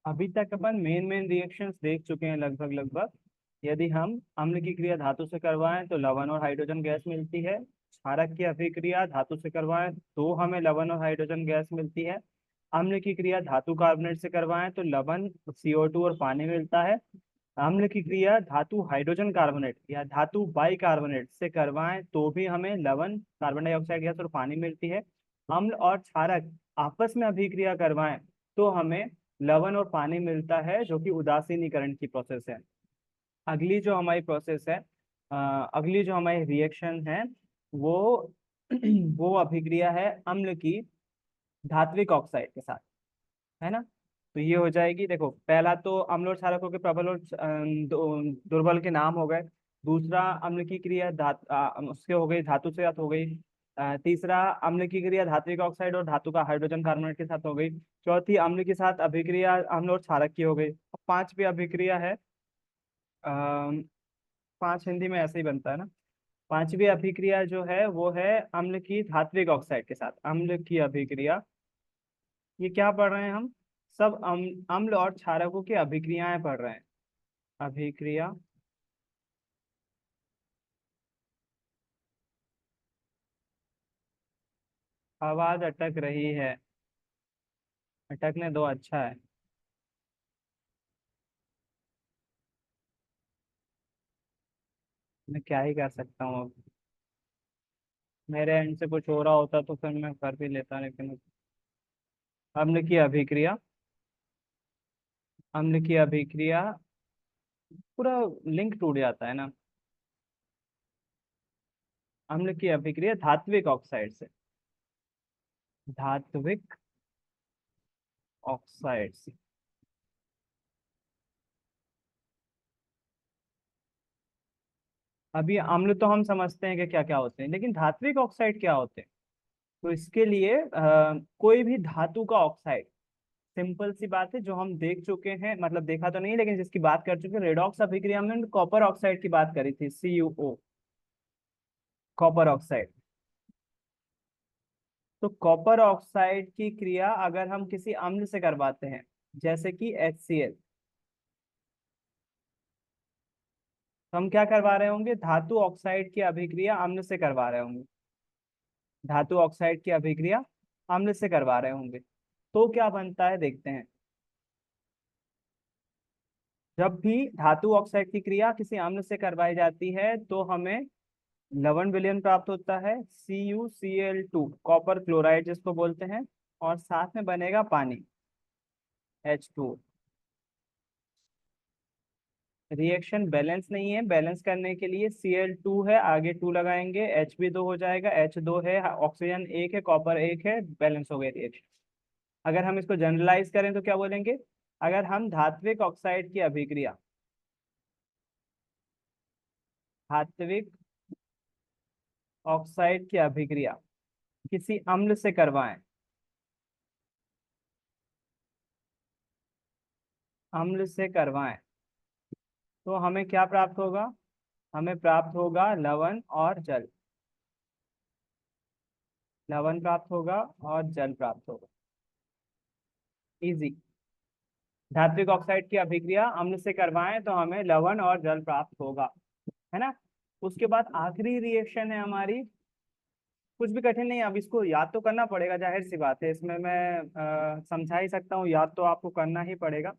अभी तक अपन main main reactions देख चुके हैं लगभग लगभग। यदि हम अम्ल की क्रिया धातु से करवाएं तो लवण और हाइड्रोजन गैस मिलती है। क्षारक की अभिक्रिया धातु से करवाएं तो हमें लवण और हाइड्रोजन गैस मिलती है। अम्ल की क्रिया धातु कार्बोनेट से करवाएं तो लवण, CO2 और पानी मिलता है। अम्ल की क्रिया धातु हाइड्रोजन कार्बोनेट या धातु बाई कार्बोनेट से करवाएं तो भी हमें लवण, कार्बन डाइऑक्साइड गैस और पानी मिलती है। अम्ल और क्षारक आपस में अभिक्रिया करवाएं तो हमें लवण और पानी मिलता है, जो कि उदासीनीकरण की प्रोसेस है। अगली जो हमारी प्रोसेस है, अगली जो हमारी रिएक्शन है वो वो अभिक्रिया है अम्ल की धात्विक ऑक्साइड के साथ, है ना। तो ये हो जाएगी, देखो पहला तो अम्ल और क्षारकों के प्रबल और दुर्बल के नाम हो गए। दूसरा अम्ल की क्रिया उसके हो गई धातु से हो गई। तीसरा अम्ल की क्रिया धात्विक ऑक्साइड और धातु का हाइड्रोजन कार्बोनेट के साथ हो गई। चौथी अम्ल के साथ अभिक्रिया अम्ल और क्षारक की हो गई। पांचवी अभिक्रिया है, अम, पांच हिंदी में ऐसे ही बनता है ना। पांचवी अभिक्रिया जो है वो है अम्ल की धात्विक ऑक्साइड के साथ अम्ल की अभिक्रिया। ये क्या पढ़ रहे हैं हम? सब अम्ल और क्षारकों की अभिक्रियाएं पढ़ रहे हैं। अभिक्रिया। आवाज अटक रही है। अटकने दो, अच्छा है। मैं क्या ही कर सकता हूँ अब। मेरे एंड से कुछ हो रहा होता तो फिर मैं कर भी लेता, लेकिन अम्ल की अभिक्रिया, अम्ल की अभिक्रिया, पूरा लिंक टूट जाता है ना। अम्ल की अभिक्रिया धात्विक ऑक्साइड से, धात्विक ऑक्साइड से। अभी अम्ल तो हम समझते हैं कि क्या क्या होते हैं, लेकिन धात्विक ऑक्साइड क्या होते हैं? तो इसके लिए कोई भी धातु का ऑक्साइड, सिंपल सी बात है, जो हम देख चुके हैं, मतलब देखा तो नहीं लेकिन जिसकी बात कर चुके हैं, रेडॉक्स अभिक्रिया में हमने कॉपर ऑक्साइड की बात करी थी, CuO, कॉपर ऑक्साइड। तो कॉपर ऑक्साइड की क्रिया अगर हम किसी अम्ल से करवाते हैं, जैसे कि HCl, तो हम क्या करवा रहे होंगे? धातु ऑक्साइड की अभिक्रिया अम्ल से करवा रहे होंगे। धातु ऑक्साइड की अभिक्रिया अम्ल से करवा रहे होंगे। तो क्या बनता है देखते हैं। जब भी धातु ऑक्साइड की क्रिया किसी अम्ल से करवाई जाती है तो हमें लवण विलयन प्राप्त होता है, CuCl2, कॉपर क्लोराइड जिसको बोलते हैं, और साथ में बनेगा पानी, H2। रिएक्शन बैलेंस नहीं है, बैलेंस करने के लिए Cl2 है, आगे 2 लगाएंगे, H भी 2 हो जाएगा, H2 है, ऑक्सीजन 1 है, कॉपर 1 है, बैलेंस हो गया रिएक्शन। अगर हम इसको जनरलाइज करें तो क्या बोलेंगे? अगर हम धात्विक ऑक्साइड की अभिक्रिया, धात्विक ऑक्साइड की अभिक्रिया किसी अम्ल से करवाएं, अम्ल से करवाएं, तो हमें क्या प्राप्त होगा? हमें प्राप्त होगा लवण और जल, लवण प्राप्त होगा और जल प्राप्त होगा। इजी। धात्विक ऑक्साइड की अभिक्रिया अम्ल से करवाएं तो हमें लवण और जल प्राप्त होगा, है ना। उसके बाद आखिरी रिएक्शन है हमारी, कुछ भी कठिन नहीं है, अब इसको याद तो करना पड़ेगा, जाहिर सी बात है, इसमें मैं समझा ही सकता हूँ, याद तो आपको करना ही पड़ेगा,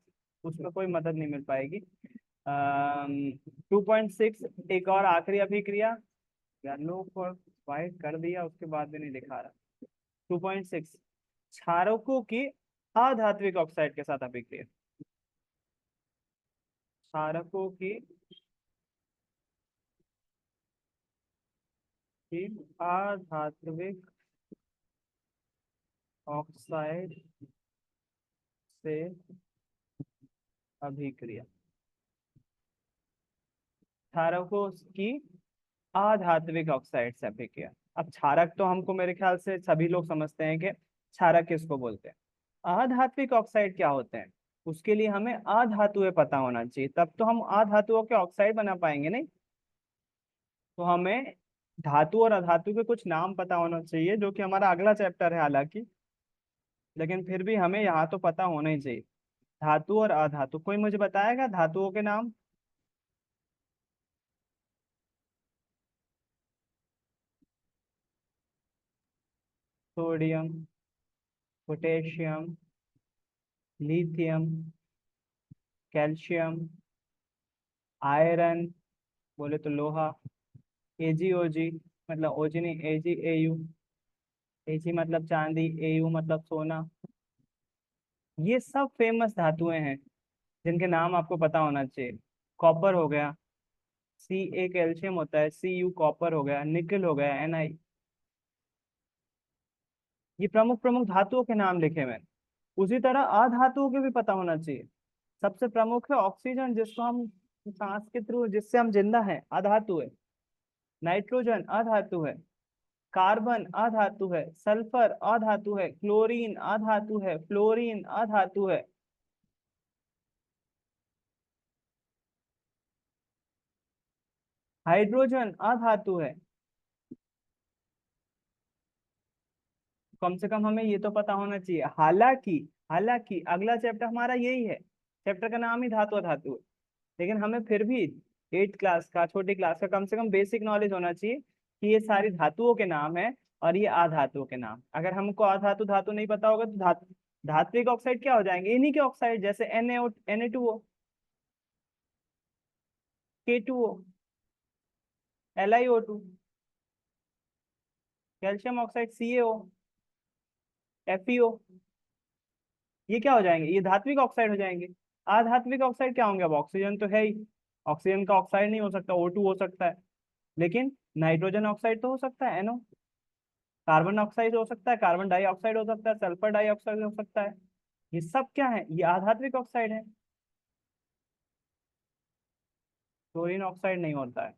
उसमें कोई मदद नहीं मिल पाएगी। 2.6, एक और आखिरी अभिक्रिया। येलो फॉर वाइट कर दिया, उसके बाद भी नहीं दिखा रहा। 2.6, क्षारकों की अधात्विक ऑक्साइड के साथ अभिक्रिया, क्षारकों की अधात्विक ऑक्साइड से अभिक्रिया, क्षारकों की अधात्विक ऑक्साइड से अभिक्रिया। अब क्षारक तो हमको मेरे ख्याल से सभी लोग समझते हैं कि क्षारक किसको बोलते हैं। अधात्विक ऑक्साइड क्या होते हैं? उसके लिए हमें अधातुएं पता होना चाहिए, तब तो हम अधातुओं के ऑक्साइड बना पाएंगे नहीं। तो हमें धातु और अधातु के कुछ नाम पता होना चाहिए, जो कि हमारा अगला चैप्टर है हालांकि, लेकिन फिर भी हमें यहाँ तो पता होना ही चाहिए। धातु और अधातु, कोई मुझे बताएगा धातुओं के नाम? Sodium, potassium, lithium, calcium, iron, बोले तो लोहा, एजी ओजी, मतलब ओजी नहीं, एजी एयू, एजी मतलब चांदी, एयू मतलब सोना। ये सब फेमस धातुएं हैं जिनके नाम आपको पता होना चाहिए। कॉपर हो गया, सी ए कैल्शियम होता है, सी यू कॉपर हो गया, निकल हो गया, एन आई। ये प्रमुख प्रमुख धातुओं के नाम लिखे मैंने। उसी तरह अधातुओं के भी पता होना चाहिए। सबसे प्रमुख है ऑक्सीजन, जिसको हम सांस के थ्रू, जिससे हम जिंदा हैं, अधातु है। नाइट्रोजन अधातु है, कार्बन अधातु है, सल्फर अधातु है, क्लोरीन अधातु है, फ्लोरीन अधातु है। हाइड्रोजन अधातु है। कम से कम हमें ये तो पता होना चाहिए। हालांकि हालांकि अगला चैप्टर हमारा यही है, चैप्टर का नाम ही धातु अधातु है, लेकिन हमें फिर भी 8th क्लास का, छोटी क्लास का कम से कम बेसिक नॉलेज होना चाहिए कि ये सारी धातुओं के नाम है और ये अधातुओं के नाम। अगर हमको अधातु धातु नहीं पता होगा तो धात्विक ऑक्साइड क्या हो जाएंगे? इन्हीं के ऑक्साइड, जैसे Na, Na2O, K2O, LiO2, calcium oxide CaO, FeO। ये क्या हो जाएंगे? ये धात्विक ऑक्साइड हो जाएंगे। अधात्विक ऑक्साइड क्या होंगे? अब ऑक्सीजन तो है ही, ऑक्सीजन का ऑक्साइड नहीं हो सकता, O2 हो सकता है, लेकिन नाइट्रोजन ऑक्साइड तो हो सकता है, NO। कार्बन ऑक्साइड हो सकता है, कार्बन डाइऑक्साइड हो सकता है, सल्फर डाइऑक्साइड हो सकता है। ये सब क्या है? ये आधात्विक ऑक्साइड है। क्लोरीन ऑक्साइड नहीं होता है।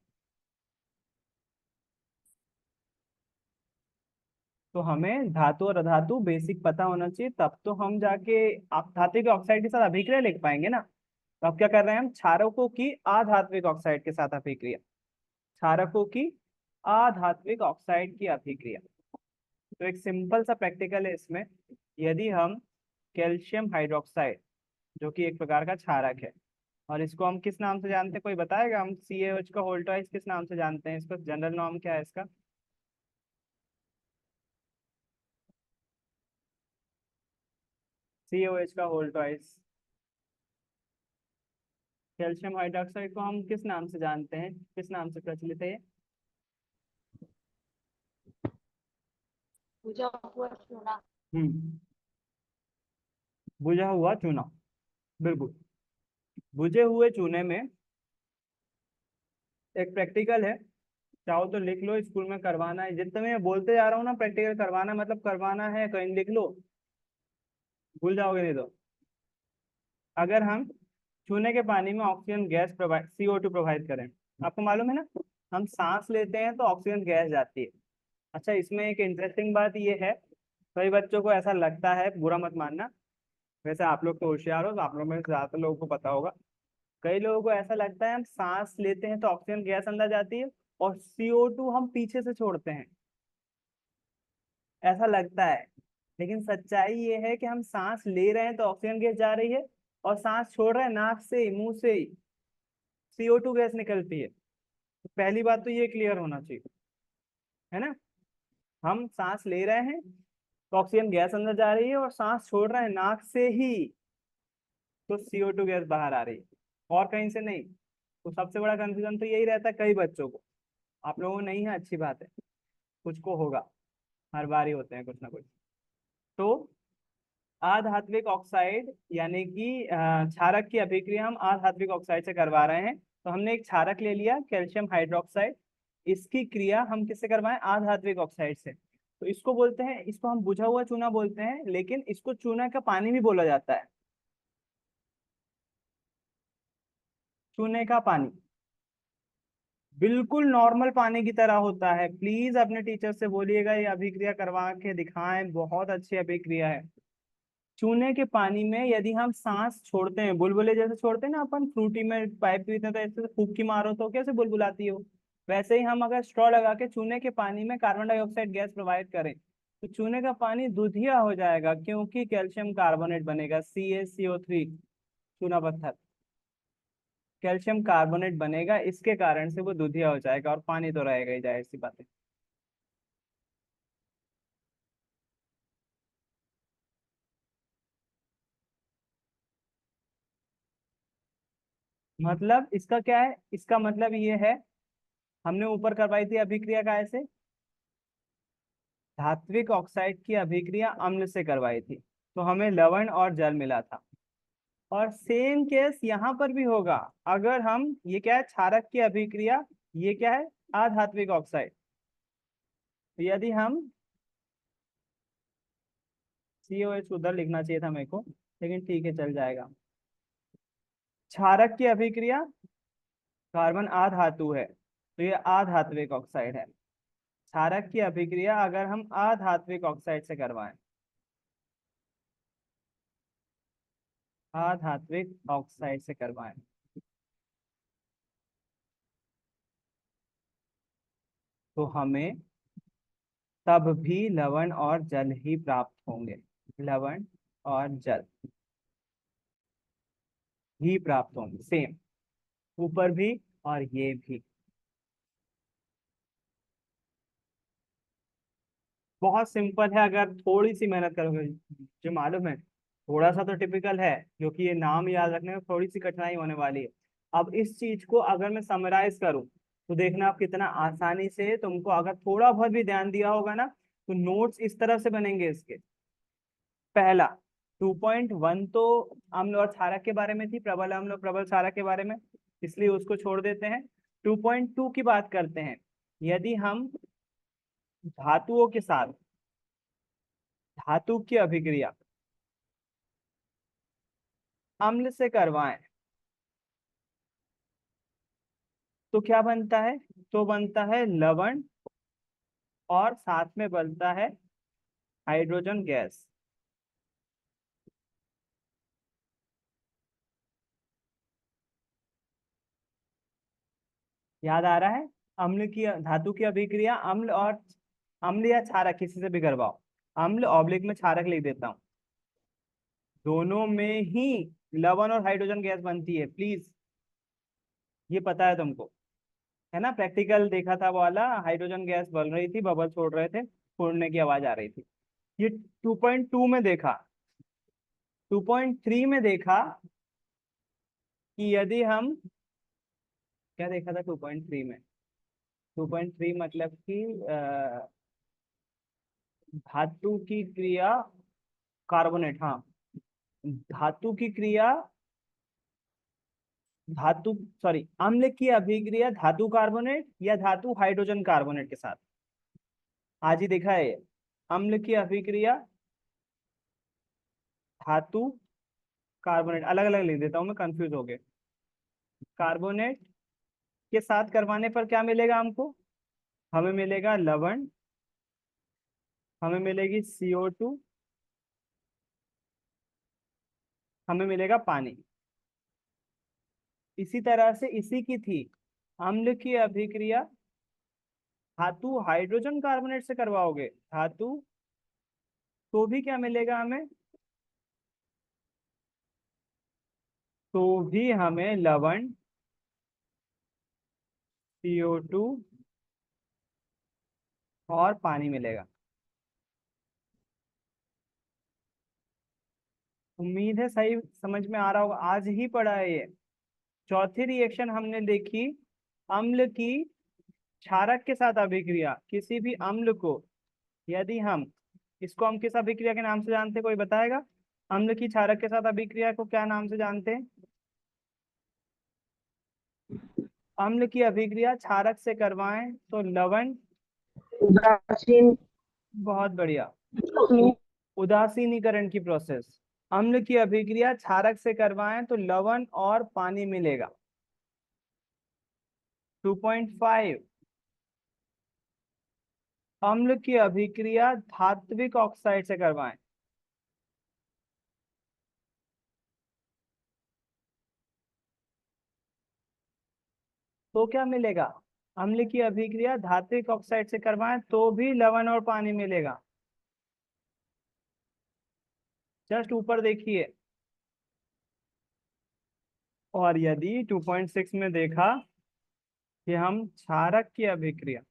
तो हमें धातु और अधातु बेसिक पता होना चाहिए, तब तो हम जाके आप धात्विक ऑक्साइड के साथ अभिक्रिया लिख पाएंगे ना। तो अब क्या कर रहे हैं हम? क्षारकों की अधात्विक ऑक्साइड के साथ अभिक्रिया, क्षारकों की अधात्विक ऑक्साइड की अभिक्रिया। तो एक सिंपल सा प्रैक्टिकल है इसमें। यदि हम कैल्शियम हाइड्रोक्साइड, जो कि एक प्रकार का क्षारक है, और इसको हम किस नाम से जानते हैं? कोई बताएगा? हम CaOH का होल ट्वाइस किस नाम से जानते हैं? इसका जनरल नाम क्या है इसका? CaOH का होल ट्वाइस। कैल्शियम हाइड्रोक्साइड को हम किस नाम से जानते हैं? किस नाम से प्रचलित है ये? पूजा हुआ चूना। हम्म, बुझा हुआ चूना, बिल्कुल। बुझे हुए चूने में एक प्रैक्टिकल है, चाहो तो लिख लो, स्कूल में करवाना है। जितने मैं बोलते जा रहा हूँ ना, प्रैक्टिकल करवाना मतलब करवाना है, कहीं लिख लो, भूल जाओगे नहीं तो। अगर हम चूने के पानी में oxygen gas provide, CO2 provide करें, आपको मालूम है ना, हम सांस लेते हैं तो ऑक्सीजन गैस जाती है। अच्छा, इसमें एक इंटरेस्टिंग बात ये है, कई बच्चों को ऐसा लगता है, बुरा मत मानना, वैसे आप लोग तो होशियार हो तो आप लोग में से ज्यादातर लोगों को पता होगा। कई लोगों को ऐसा लगता है हम सांस लेते हैं तो ऑक्सीजन गैस अंदर जाती है और CO2 हम पीछे से छोड़ते हैं, ऐसा लगता है। लेकिन सच्चाई ये है कि हम सांस ले रहे हैं तो ऑक्सीजन गैस जा रही है, और सांस छोड़ रहे हैं नाक से, मुंह से, CO2 गैस निकलती है। तो पहली बात तो ये क्लियर होना चाहिए, है ना। हम सांस ले रहे हैं तो ऑक्सीजन गैस अंदर जा रही है, और सांस छोड़ रहे हैं नाक से ही, तो CO2 गैस बाहर आ रही है, और कहीं से नहीं। तो सबसे बड़ा कंफ्यूजन तो यही रहता है कई बच्चों को। आप लोगों को नहीं है, अच्छी बात है, कुछ को होगा, हर बार ही होते हैं कुछ ना कुछ। तो अधात्विक ऑक्साइड यानी कि क्षारक की अभिक्रिया हम अधात्विक ऑक्साइड से करवा रहे हैं। तो हमने एक क्षारक ले लिया, कैल्शियम हाइड्रोक्साइड, इसकी क्रिया हम किससे करवाएं? अधात्विक ऑक्साइड से। तो इसको बोलते हैं, इसको हम बुझा हुआ चूना बोलते हैं, लेकिन इसको चूना का पानी भी बोला जाता है। चूने का पानी बिल्कुल नॉर्मल पानी की तरह होता है। प्लीज अपने टीचर से बोलिएगा ये अभिक्रिया करवा के दिखाएं, बहुत अच्छी अभिक्रिया है। चूने के पानी में यदि हम सांस छोड़ते हैं, बुलबुले जैसे छोड़ते हैं ना अपन, फ्रूटी में पाइप पीते हैं तो ऐसे फूंक की मारो तो कैसे बुलबुलाती हो, वैसे ही हम अगर स्ट्रॉ लगा के चूने के पानी में कार्बन डाइऑक्साइड गैस प्रोवाइड करें तो चूने का पानी दूधिया हो जाएगा, क्योंकि कैल्शियम कार्बोनेट बनेगा, CaCO3। चूना पत्थर, कैल्शियम कार्बोनेट बनेगा, इसके कारण से वो दूधिया हो जाएगा और पानी तो रहेगा ही, जाहिर सी बात है। मतलब इसका क्या है, इसका मतलब ये है, हमने ऊपर करवाई थी अभिक्रिया का ऐसे, धात्विक ऑक्साइड की अभिक्रिया अम्ल से करवाई थी, तो हमें लवण और जल मिला था। और सेम केस यहाँ पर भी होगा, अगर हम, ये क्या है, क्षारक की अभिक्रिया, ये क्या है, अधात्विक ऑक्साइड। तो यदि हम, COH उधर लिखना चाहिए था मेरे को, लेकिन ठीक है चल जाएगा। क्षारक की अभिक्रिया, कार्बन अधातु है तो ये अधात्विक ऑक्साइड है। क्षारक की अभिक्रिया अगर हम अधात्विक ऑक्साइड से करवाएं, अधात्विक ऑक्साइड से करवाएं, तो हमें तब भी लवण और जल ही प्राप्त होंगे। लवण और जल ही प्राप्त होंगे, सेम, ऊपर भी और ये भी। बहुत सिंपल है, अगर थोड़ी सी मेहनत करोगे, जो मालूम है, थोड़ा सा तो टिपिकल है, क्योंकि ये नाम याद रखने में थोड़ी सी कठिनाई होने वाली है। अब इस चीज को अगर मैं समराइज करूं, तो देखना आप कितना आसानी से, तुमको अगर थोड़ा बहुत भी ध्यान दिया होगा ना, तो नोट्स इस तरह से बनेंगे इसके। पहला, 2.1 तो अम्ल और क्षारक के बारे में थी, प्रबल अम्ल और प्रबल क्षारक के बारे में, इसलिए उसको छोड़ देते हैं। 2.2 की बात करते हैं, यदि हम धातुओं के साथ धातु की अभिक्रिया अम्ल से करवाएं, तो क्या बनता है, तो बनता है लवण, और साथ में बनता है हाइड्रोजन गैस। याद आ रहा है, अम्ल की, धातु की अभिक्रिया अम्ल और, अम्ल या क्षारक किसी से भी करवाओ, अम्ल ऑब्लिक में क्षारक लिख देता हूँ, दोनों में ही लवण और हाइड्रोजन गैस बनती है, प्लीज, ये पता है तुमको, है ना, प्रैक्टिकल देखा था वो वाला, हाइड्रोजन गैस बन रही थी, बबल छोड़ रहे थे, फोड़ने की आवाज आ रही थी। ये 2.2 में देखा, 2.3 में देखा कि यदि हम, क्या देखा था 2.3 में, 2.3 मतलब कि धातु की क्रिया, कार्बोनेट, हाँ, धातु की क्रिया, धातु, सॉरी, अम्ल की अभिक्रिया धातु कार्बोनेट या धातु हाइड्रोजन कार्बोनेट के साथ, आज ही देखा है ये। अम्ल की अभिक्रिया धातु कार्बोनेट, अलग अलग लिख देता हूँ मैं, कंफ्यूज हो गए, कार्बोनेट के साथ करवाने पर क्या मिलेगा हमको, हमें मिलेगा लवण, हमें मिलेगी CO2, हमें मिलेगा पानी। इसी तरह से इसी की थी, अम्ल की अभिक्रिया धातु हाइड्रोजन कार्बोनेट से करवाओगे, धातु, तो भी क्या मिलेगा हमें, तो भी हमें लवण, CO2 और पानी मिलेगा। उम्मीद है सही समझ में आ रहा होगा, आज ही पढ़ा है ये। चौथी रिएक्शन हमने देखी, अम्ल की क्षारक के साथ अभिक्रिया, किसी भी अम्ल को, यदि हम, इसको हम किस अभिक्रिया के नाम से जानते हैं, कोई बताएगा, अम्ल की क्षारक के साथ अभिक्रिया को क्या नाम से जानते हैं, अम्ल की अभिक्रिया क्षारक से करवाएं तो लवण, उदासीन। बहुत बढ़िया, उदासीनीकरण की प्रोसेस, अम्ल की अभिक्रिया क्षारक से करवाएं तो लवण और पानी मिलेगा। 2.5, अम्ल की अभिक्रिया धात्विक ऑक्साइड से करवाएं, तो क्या मिलेगा, अम्ल की अभिक्रिया धात्विक ऑक्साइड से करवाएं तो भी लवण और पानी मिलेगा। जस्ट ऊपर देखिए, और यदि 2.6 में देखा कि हम क्षारक की अभिक्रिया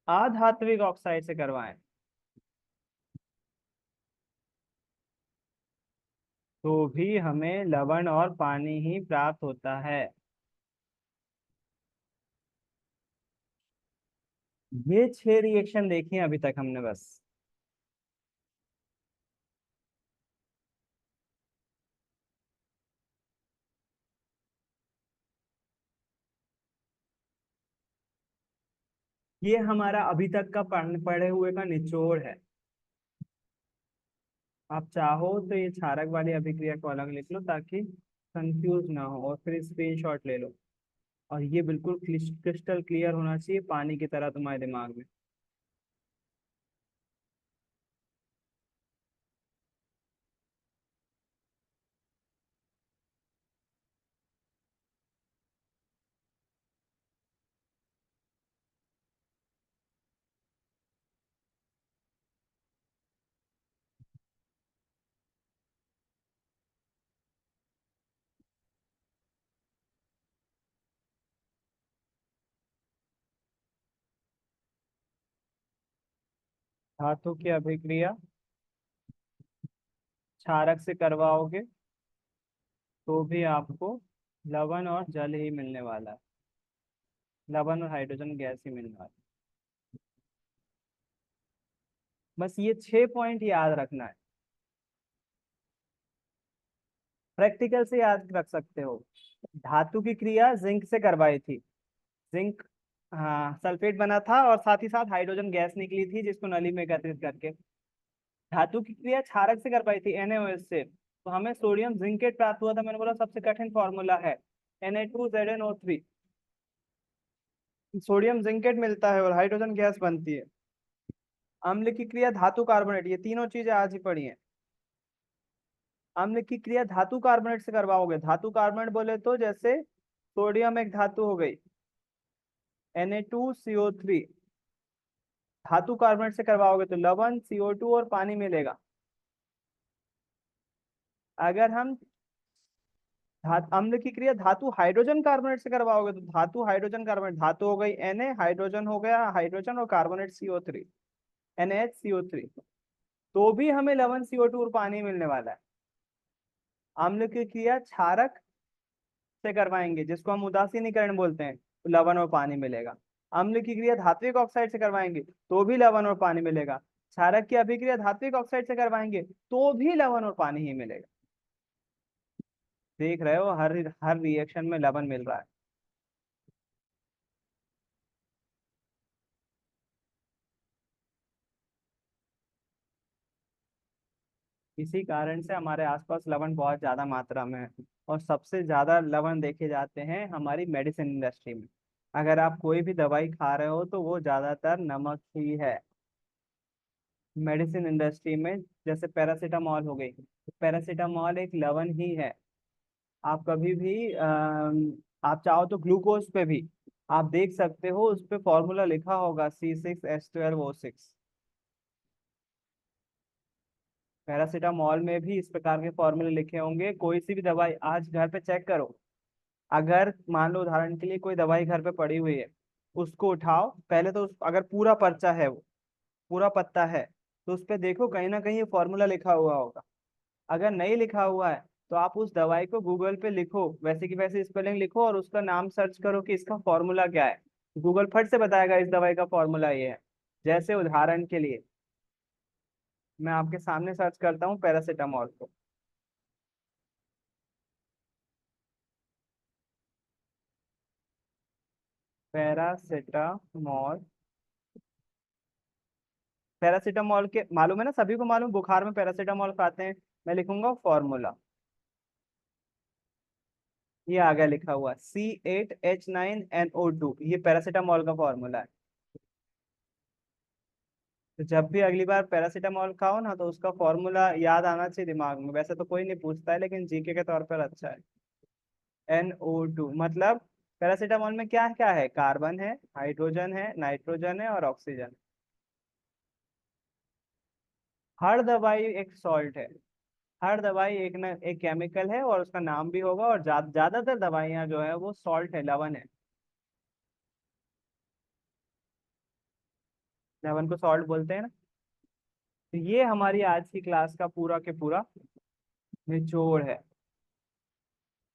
अधात्विक ऑक्साइड से करवाएं तो भी हमें लवण और पानी ही प्राप्त होता है। ये 6 रिएक्शन देखे अभी तक हमने बस। ये हमारा अभी तक का पढ़े हुए का निचोड़ है। आप चाहो तो ये क्षारक वाली अभिक्रिया को अलग लिख लो ताकि कंफ्यूज ना हो, और फिर स्क्रीनशॉट ले लो। और ये बिल्कुल क्रिस्टल क्लियर होना चाहिए पानी की तरह तुम्हारे दिमाग में। धातु की अभिक्रिया क्षारक से करवाओगे तो भी आपको लवण और जल ही मिलने वाला है। लवण और हाइड्रोजन गैस ही मिलने वाला है। बस ये 6 पॉइंट याद रखना है। प्रैक्टिकल से याद रख सकते हो। धातु की क्रिया जिंक से करवाई थी। जिंक, हाँ, सल्फेट बना था और साथ ही साथ हाइड्रोजन गैस निकली थी जिसको नली में एकत्रित करके। धातु की क्रिया क्षारक से करवाई थी NaOH से, तो हमें सोडियम जिंकेट प्राप्त हुआ था। मैंने बोला सबसे कठिन फॉर्मूला है Na2ZnO3। सोडियम जिंकेट मिलता है और हाइड्रोजन गैस बनती है। अम्ल की क्रिया धातु कार्बोनेट, ये तीनों चीजें आज ही पढ़ी हैं। अम्ल की क्रिया धातु कार्बोनेट से करवाओगे। धातु कार्बोनेट बोले तो जैसे सोडियम एक धातु हो गई, Na2CO3। धातु कार्बोनेट से करवाओगे तो लवण, CO2 और पानी मिलेगा। अगर हम अम्ल की क्रिया धातु हाइड्रोजन कार्बोनेट से करवाओगे तो धातु हाइड्रोजन कार्बोनेट, धातु हो गई Na, हाइड्रोजन हो गया हाइड्रोजन और कार्बोनेट CO3, NaHCO3। तो भी हमें लवण, CO2 और पानी मिलने वाला है। अम्ल की क्रिया क्षारक से करवाएंगे जिसको हम उदासीनीकरण बोलते हैं, तो लवण और पानी मिलेगा। अम्ल की क्रिया धात्विक ऑक्साइड से करवाएंगे तो भी लवण और पानी मिलेगा। क्षारक की अभिक्रिया धात्विक ऑक्साइड से करवाएंगे तो भी लवण और पानी ही मिलेगा। देख रहे हो, हर हर रिएक्शन में लवण मिल रहा है। इसी कारण से हमारे आसपास लवण बहुत ज्यादा मात्रा में है। और सबसे ज्यादा लवण देखे जाते हैं हमारी मेडिसिन इंडस्ट्री में। अगर आप कोई भी दवाई खा रहे हो तो वो ज्यादातर नमक ही है। मेडिसिन इंडस्ट्री में जैसे पैरासीटामॉल हो गई, तो पैरासीटामॉल एक लवण ही है। आप कभी भी आप चाहो तो ग्लूकोज पे भी आप देख सकते हो, उस पे फॉर्मूला लिखा होगा C6H12O6। पैरासीटामॉल में भी इस प्रकार के फॉर्मूले लिखे होंगे। कोई सी भी दवाई आज घर पे चेक करो। अगर मान लो उदाहरण के लिए कोई दवाई घर पे पड़ी हुई है, उसको उठाओ पहले तो अगर पूरा पर्चा है, वो पूरा पत्ता है, तो उस पे देखो कहीं ना कहीं ये फॉर्मूला लिखा हुआ होगा। अगर नहीं लिखा हुआ है तो आप उस दवाई को गूगल पे लिखो, वैसे की वैसे स्पेलिंग लिखो और उसका नाम सर्च करो कि इसका फॉर्मूला क्या है। गूगल फट से बताएगा इस दवाई का फॉर्मूला ये है। जैसे उदाहरण के लिए मैं आपके सामने सर्च करता हूँ पैरासीटामॉल को। पैरासीटामॉल, पैरासीटामॉल के मालूम है ना, सभी को मालूम, बुखार में पैरासीटामॉल खाते हैं। मैं लिखूंगा फॉर्मूला, ये आ गया लिखा हुआ C8H9NO2, ये पैरासीटामॉल का फॉर्मूला है। तो जब भी अगली बार पैरासीटामॉल खाओ ना तो उसका फॉर्मूला याद आना चाहिए दिमाग में। वैसे तो कोई नहीं पूछता है लेकिन जीके के तौर पर अच्छा है। NO2 मतलब पैरासीटामॉल में क्या क्या है, कार्बन है, हाइड्रोजन है, नाइट्रोजन है और ऑक्सीजन। हर दवाई एक सॉल्ट है। हर दवाई एक न एक केमिकल है और उसका नाम भी होगा, और ज्यादातर दवाइयाँ जो है वो सॉल्ट है, लवण है। लवण को सॉल्ट बोलते हैं ना। तो ये हमारी आज की क्लास का पूरा के पूरा निचोड़ है।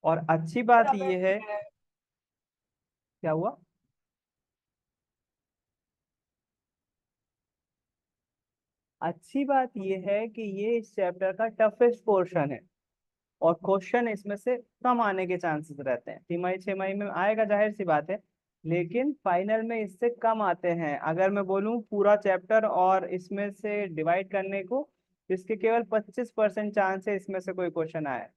और अच्छी बात ये है, क्या हुआ? अच्छी बात ये है कि ये इस चैप्टर का टफेस्ट पोर्शन है, और क्वेश्चन इसमें से कम आने के चांसेस रहते हैं। तिमाही छमाही में आएगा, जाहिर सी बात है, लेकिन फाइनल में इससे कम आते हैं। अगर मैं बोलूं पूरा चैप्टर और इसमें से डिवाइड करने को, इसके केवल 25% चांस है इसमें से कोई क्वेश्चन आए।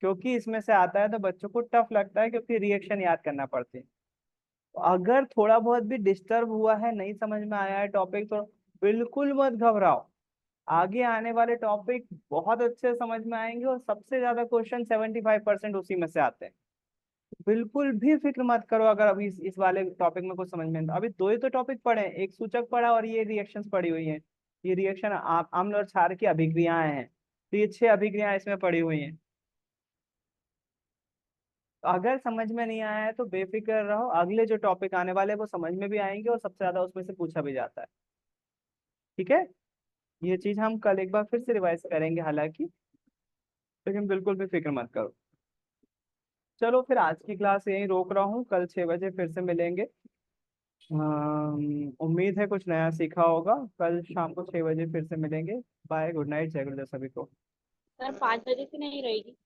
क्योंकि इसमें से आता है तो बच्चों को टफ लगता है, क्योंकि रिएक्शन याद करना पड़ते हैं। तो अगर थोड़ा बहुत भी डिस्टर्ब हुआ है, नहीं समझ में आया है टॉपिक, तो बिल्कुल मत घबराओ। आगे आने वाले टॉपिक बहुत अच्छे से समझ में आएंगे, और सबसे ज्यादा क्वेश्चन 75% उसी में से आते हैं। बिल्कुल भी फिक्र मत करो अगर अभी इस वाले टॉपिक में कुछ समझ में नहीं। अभी दो ही तो टॉपिक पढ़े हैं, एक सूचक पढ़ा और ये रिएक्शंस पढ़ी हुई हैं। ये रिएक्शन अम्ल और क्षार की अभिक्रियाएं हैं, तो ये 6 अभिक्रियाएं इसमें पढ़ी हुई हैं। तो अगर समझ में नहीं आया है तो बेफिक्र रहो, अगले जो टॉपिक आने वाले हैं वो समझ में भी आएंगे, और सबसे ज्यादा उसमें से पूछा भी जाता है। ठीक है। ये चीज हम कल एक बार फिर से रिवाइज करेंगे हालांकि, लेकिन बिल्कुल भी फिक्र मत करो। चलो फिर आज की क्लास यहीं रोक रहा हूँ, कल 6 बजे फिर से मिलेंगे। उम्मीद है कुछ नया सीखा होगा। कल शाम को 6 बजे फिर से मिलेंगे। बाय, गुड नाइट, जय गुरुदेव सभी को। सर 5 बजे से नहीं रहेगी?